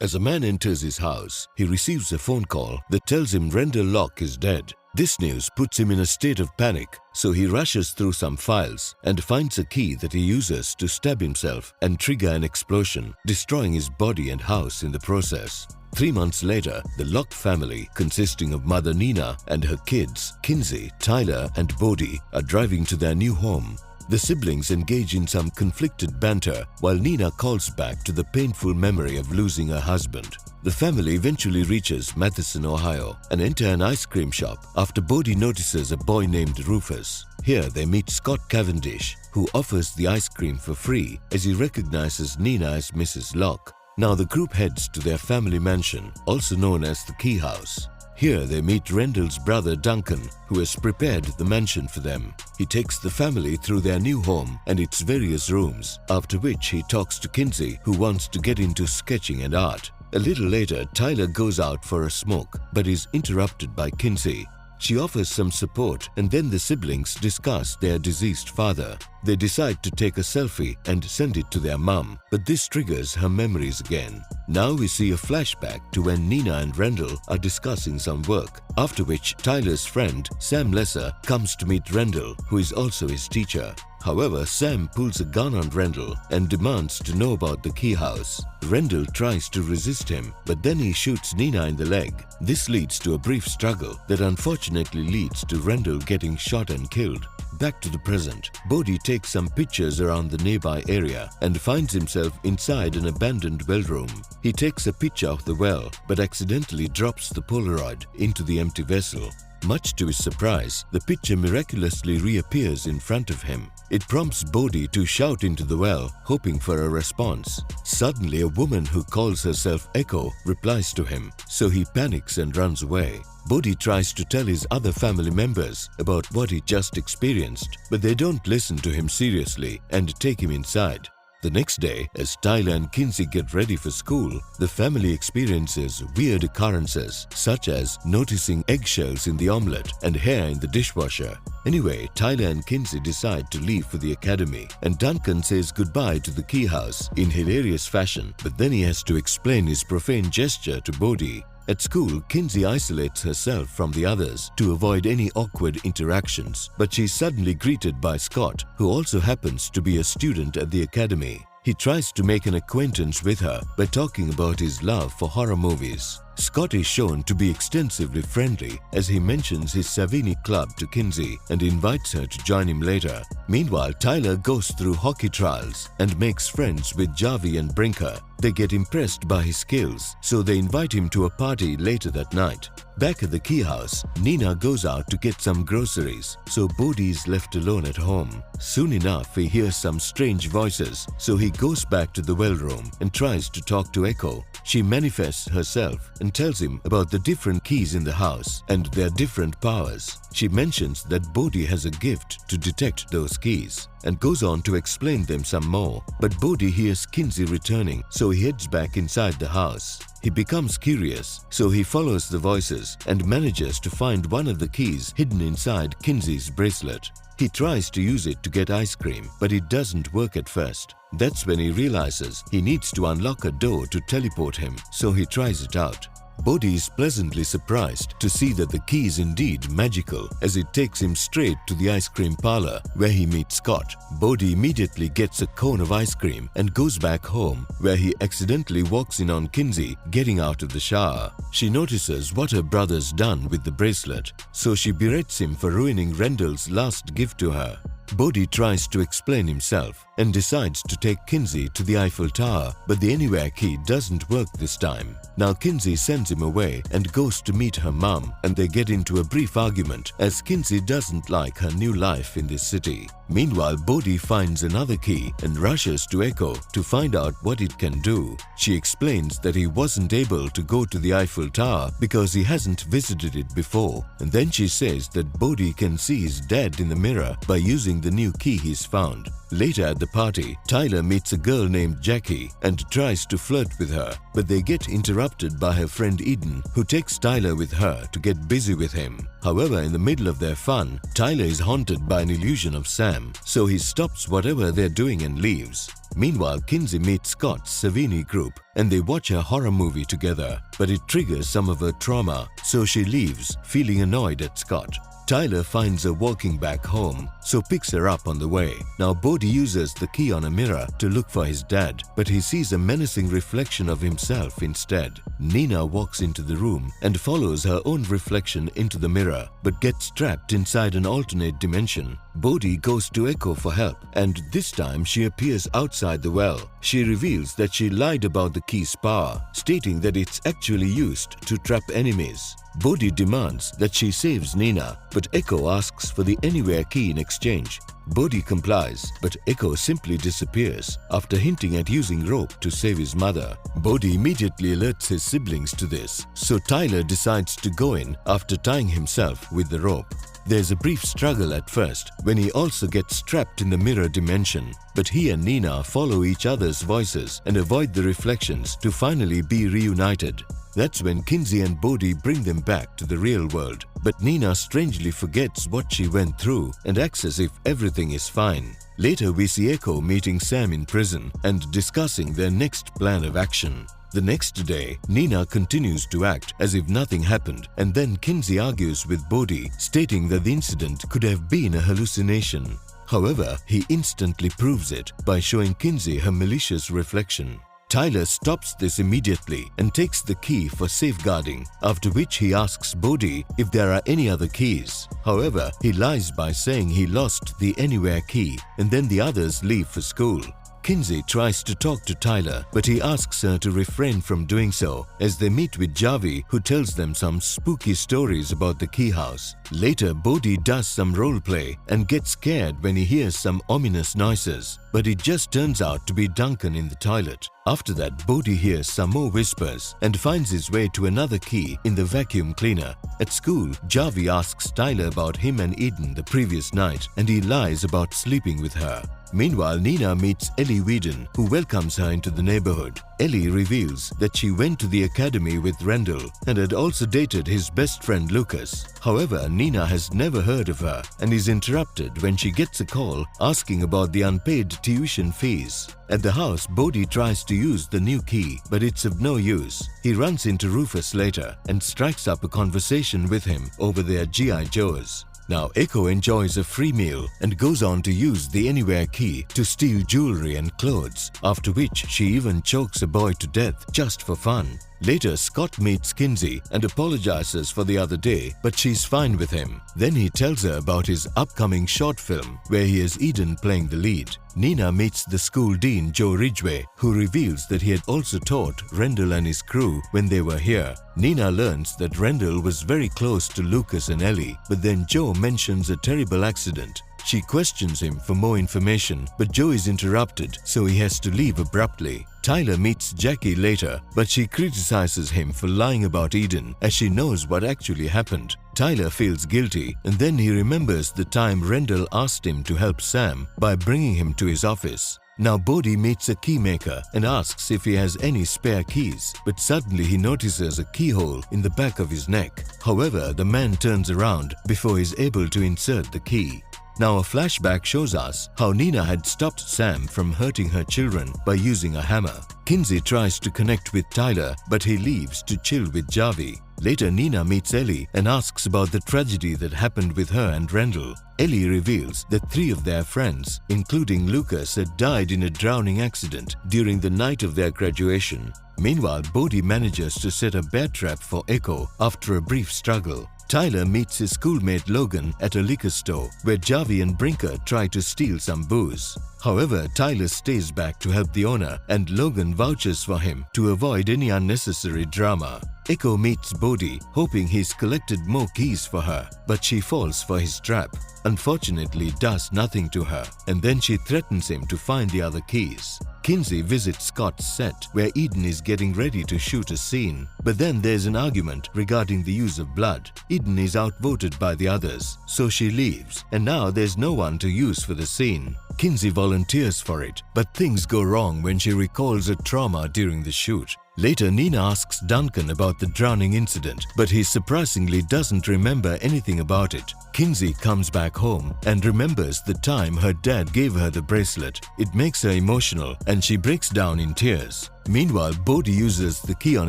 As a man enters his house, he receives a phone call that tells him Rendell Locke is dead. This news puts him in a state of panic, so he rushes through some files and finds a key that he uses to stab himself and trigger an explosion, destroying his body and house in the process. 3 months later, the Locke family, consisting of Mother Nina and her kids, Kinsey, Tyler and Bodhi, are driving to their new home. The siblings engage in some conflicted banter while Nina calls back to the painful memory of losing her husband. The family eventually reaches Matheson, Ohio, and enter an ice cream shop after Bodhi notices a boy named Rufus. Here they meet Scott Cavendish, who offers the ice cream for free as he recognizes Nina as Mrs. Locke. Now the group heads to their family mansion, also known as the Keyhouse. Here they meet Rendell's brother Duncan, who has prepared the mansion for them. He takes the family through their new home and its various rooms, after which he talks to Kinsey, who wants to get into sketching and art. A little later, Tyler goes out for a smoke, but is interrupted by Kinsey. She offers some support and then the siblings discuss their deceased father. They decide to take a selfie and send it to their mum, but this triggers her memories again. Now we see a flashback to when Nina and Rendell are discussing some work, after which Tyler's friend Sam Lesser comes to meet Rendell, who is also his teacher. However, Sam pulls a gun on Rendell and demands to know about the key house. Rendell tries to resist him, but then he shoots Nina in the leg. This leads to a brief struggle that unfortunately leads to Rendell getting shot and killed. Back to the present, Bodhi takes some pictures around the nearby area and finds himself inside an abandoned well room. He takes a picture of the well but accidentally drops the Polaroid into the empty vessel. Much to his surprise, the picture miraculously reappears in front of him. It prompts Bodhi to shout into the well, hoping for a response. Suddenly, a woman who calls herself Echo replies to him, so he panics and runs away. Bodhi tries to tell his other family members about what he just experienced, but they don't listen to him seriously and take him inside. The next day, as Tyler and Kinsey get ready for school, the family experiences weird occurrences such as noticing eggshells in the omelette and hair in the dishwasher. Anyway, Tyler and Kinsey decide to leave for the academy, and Duncan says goodbye to the key house in hilarious fashion, but then he has to explain his profane gesture to Bodhi. At school, Kinsey isolates herself from the others to avoid any awkward interactions, but she's suddenly greeted by Scott, who also happens to be a student at the academy. He tries to make an acquaintance with her by talking about his love for horror movies. Scott is shown to be extensively friendly as he mentions his Savini club to Kinsey and invites her to join him later. Meanwhile, Tyler goes through hockey trials and makes friends with Javi and Brinker. They get impressed by his skills, so they invite him to a party later that night. Back at the key house, Nina goes out to get some groceries, so Bodhi is left alone at home. Soon enough, he hears some strange voices, so he goes back to the well room and tries to talk to Echo. She manifests herself and tells him about the different keys in the house and their different powers. She mentions that Bodhi has a gift to detect those keys and goes on to explain them some more, but Bodhi hears Kinsey returning, so he heads back inside the house. He becomes curious, so he follows the voices and manages to find one of the keys hidden inside Kinsey's bracelet. He tries to use it to get ice cream, but it doesn't work at first. That's when he realizes he needs to unlock a door to teleport him, so he tries it out. Bodhi is pleasantly surprised to see that the key is indeed magical, as it takes him straight to the ice cream parlor where he meets Scott. Bodhi immediately gets a cone of ice cream and goes back home, where he accidentally walks in on Kinsey getting out of the shower. She notices what her brother's done with the bracelet, so she berates him for ruining Rendell's last gift to her. Bodhi tries to explain himself and decides to take Kinsey to the Eiffel Tower, but the Anywhere key doesn't work this time. Now Kinsey sends him away and goes to meet her mum, and they get into a brief argument as Kinsey doesn't like her new life in this city. Meanwhile, Bodhi finds another key and rushes to Echo to find out what it can do. She explains that he wasn't able to go to the Eiffel Tower because he hasn't visited it before, and then she says that Bodhi can see his dad in the mirror by using the new key he's found. Later at the party, Tyler meets a girl named Jackie and tries to flirt with her, but they get interrupted by her friend Eden, who takes Tyler with her to get busy with him. However, in the middle of their fun, Tyler is haunted by an illusion of Sam, so he stops whatever they're doing and leaves. Meanwhile, Kinsey meets Scott's Savini group and they watch a horror movie together, but it triggers some of her trauma, so she leaves, feeling annoyed at Scott. Tyler finds her walking back home, so picks her up on the way. Now Bodhi uses the key on a mirror to look for his dad, but he sees a menacing reflection of himself instead. Nina walks into the room and follows her own reflection into the mirror, but gets trapped inside an alternate dimension. Bodhi goes to Echo for help, and this time she appears outside the well. She reveals that she lied about the key's power, stating that it's actually used to trap enemies. Bodhi demands that she saves Nina, but Echo asks for the Anywhere key in exchange. Bodhi complies, but Echo simply disappears after hinting at using rope to save his mother. Bodhi immediately alerts his siblings to this, so Tyler decides to go in after tying himself with the rope. There's a brief struggle at first when he also gets trapped in the mirror dimension, but he and Nina follow each other's voices and avoid the reflections to finally be reunited. That's when Kinsey and Bodhi bring them back to the real world, but Nina strangely forgets what she went through and acts as if everything is fine. Later we see Echo meeting Sam in prison and discussing their next plan of action. The next day, Nina continues to act as if nothing happened, and then Kinsey argues with Bodhi, stating that the incident could have been a hallucination. However, he instantly proves it by showing Kinsey her malicious reflection. Tyler stops this immediately and takes the key for safeguarding, after which he asks Bodhi if there are any other keys. However, he lies by saying he lost the Anywhere key, and then the others leave for school. Kinsey tries to talk to Tyler, but he asks her to refrain from doing so as they meet with Javi, who tells them some spooky stories about the Keyhouse. Later, Bodhi does some roleplay and gets scared when he hears some ominous noises, but it just turns out to be Duncan in the toilet. After that, Bodhi hears some more whispers and finds his way to another key in the vacuum cleaner. At school, Javi asks Tyler about him and Eden the previous night, and he lies about sleeping with her. Meanwhile, Nina meets Ellie Whedon, who welcomes her into the neighborhood. Ellie reveals that she went to the academy with Rendell and had also dated his best friend Lucas. However, Nina has never heard of her and is interrupted when she gets a call asking about the unpaid tuition fees. At the house, Bodhi tries to use the new key, but it's of no use. He runs into Rufus later and strikes up a conversation with him over their G.I. Joes. Now Echo enjoys a free meal and goes on to use the Anywhere key to steal jewelry and clothes, after which she even chokes a boy to death just for fun. Later, Scott meets Kinsey and apologizes for the other day, but she's fine with him. Then he tells her about his upcoming short film, where he has Eden playing the lead. Nina meets the school dean, Joe Ridgway, who reveals that he had also taught Rendell and his crew when they were here. Nina learns that Rendell was very close to Lucas and Ellie, but then Joe mentions a terrible accident. She questions him for more information, but Joe is interrupted, so he has to leave abruptly. Tyler meets Jackie later, but she criticizes him for lying about Eden as she knows what actually happened. Tyler feels guilty, and then he remembers the time Rendell asked him to help Sam by bringing him to his office. Now Bodhi meets a keymaker and asks if he has any spare keys, but suddenly he notices a keyhole in the back of his neck. However, the man turns around before he's able to insert the key. Now a flashback shows us how Nina had stopped Sam from hurting her children by using a hammer. Kinsey tries to connect with Tyler, but he leaves to chill with Javi. Later, Nina meets Ellie and asks about the tragedy that happened with her and Rendell. Ellie reveals that 3 of their friends, including Lucas, had died in a drowning accident during the night of their graduation. Meanwhile, Bodhi manages to set a bear trap for Echo after a brief struggle. Tyler meets his schoolmate Logan at a liquor store where Javi and Brinker try to steal some booze. However, Tyler stays back to help the owner and Logan vouches for him to avoid any unnecessary drama. Echo meets Bodhi, hoping he's collected more keys for her, but she falls for his trap. Unfortunately, does nothing to her, and then she threatens him to find the other keys. Kinsey visits Scott's set where Eden is getting ready to shoot a scene, but then there's an argument regarding the use of blood. Eden is outvoted by the others, so she leaves, and now there's no one to use for the scene. Kinsey volunteers for it, but things go wrong when she recalls a trauma during the shoot. Later, Nina asks Duncan about the drowning incident, but he surprisingly doesn't remember anything about it. Kinsey comes back home and remembers the time her dad gave her the bracelet. It makes her emotional and she breaks down in tears. Meanwhile, Bodhi uses the key on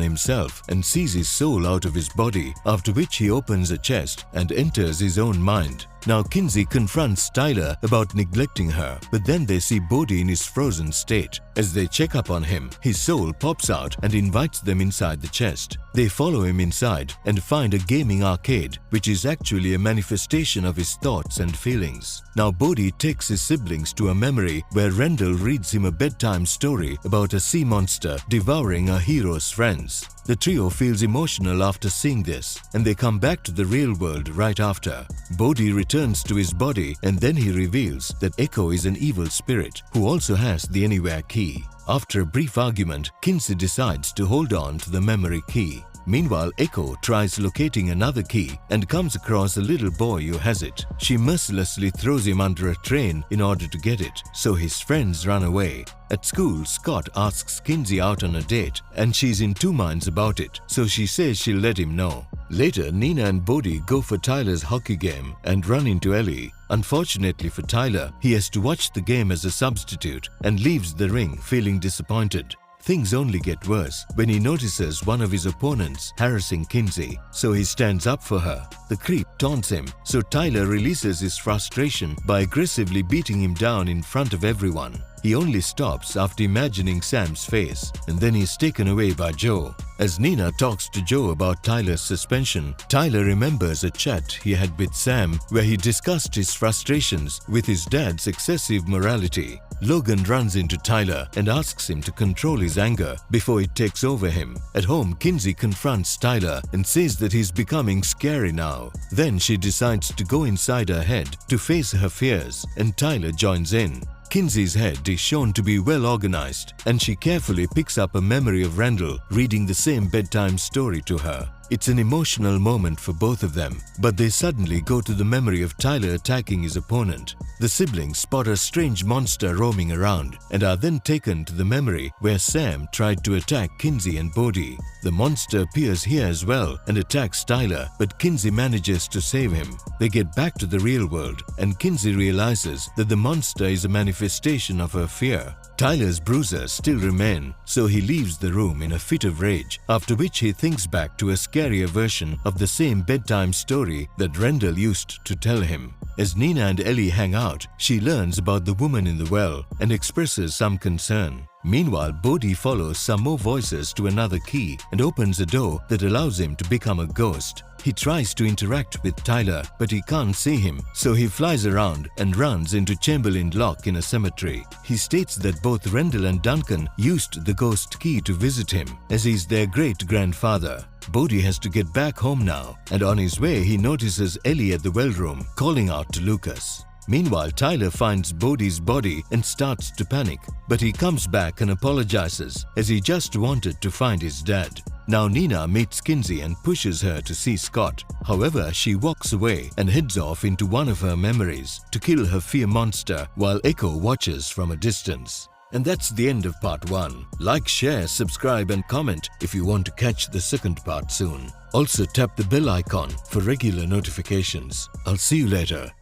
himself and sees his soul out of his body, after which he opens a chest and enters his own mind. Now Kinsey confronts Tyler about neglecting her, but then they see Bodhi in his frozen state. As they check up on him, his soul pops out and invites them inside the chest. They follow him inside and find a gaming arcade, which is actually a manifestation of his thoughts and feelings. Now Bodhi takes his siblings to a memory where Rendell reads him a bedtime story about a sea monster devouring a hero's friends. The trio feels emotional after seeing this, and they come back to the real world right after. Bodhi returns to his body and then he reveals that Echo is an evil spirit who also has the Anywhere key. After a brief argument, Kinsey decides to hold on to the memory key. Meanwhile, Echo tries locating another key and comes across a little boy who has it. She mercilessly throws him under a train in order to get it, so his friends run away. At school, Scott asks Kinsey out on a date and she's in two minds about it, so she says she'll let him know. Later, Nina and Bodhi go for Tyler's hockey game and run into Ellie. Unfortunately for Tyler, he has to watch the game as a substitute and leaves the ring feeling disappointed. Things only get worse when he notices one of his opponents harassing Kinsey, so he stands up for her. The creep taunts him, so Tyler releases his frustration by aggressively beating him down in front of everyone. He only stops after imagining Sam's face, and then he's taken away by Joe. As Nina talks to Joe about Tyler's suspension, Tyler remembers a chat he had with Sam where he discussed his frustrations with his dad's excessive morality. Logan runs into Tyler and asks him to control his anger before it takes over him. At home, Kinsey confronts Tyler and says that he's becoming scary now. Then she decides to go inside her head to face her fears, and Tyler joins in. Kinsey's head is shown to be well organized, and she carefully picks up a memory of Rendell reading the same bedtime story to her. It's an emotional moment for both of them, but they suddenly go to the memory of Tyler attacking his opponent. The siblings spot a strange monster roaming around and are then taken to the memory where Sam tried to attack Kinsey and Bodhi. The monster appears here as well and attacks Tyler, but Kinsey manages to save him. They get back to the real world and Kinsey realizes that the monster is a manifestation of her fear. Tyler's bruises still remain, so he leaves the room in a fit of rage, after which he thinks back to a scarier version of the same bedtime story that Rendell used to tell him. As Nina and Ellie hang out, she learns about the woman in the well and expresses some concern. Meanwhile, Bodhi follows some more voices to another key and opens a door that allows him to become a ghost. He tries to interact with Tyler, but he can't see him, so he flies around and runs into Chamberlain Lock in a cemetery. He states that both Rendell and Duncan used the ghost key to visit him, as he's their great-grandfather. Bodhi has to get back home now, and on his way he notices Ellie at the well room, calling out to Lucas. Meanwhile, Tyler finds Bodhi's body and starts to panic, but he comes back and apologizes, as he just wanted to find his dad. Now Nina meets Kinsey and pushes her to see Scott. However, she walks away and heads off into one of her memories to kill her fear monster while Echo watches from a distance. And that's the end of part 1. Like, share, subscribe and comment if you want to catch the second part soon. Also tap the bell icon for regular notifications. I'll see you later.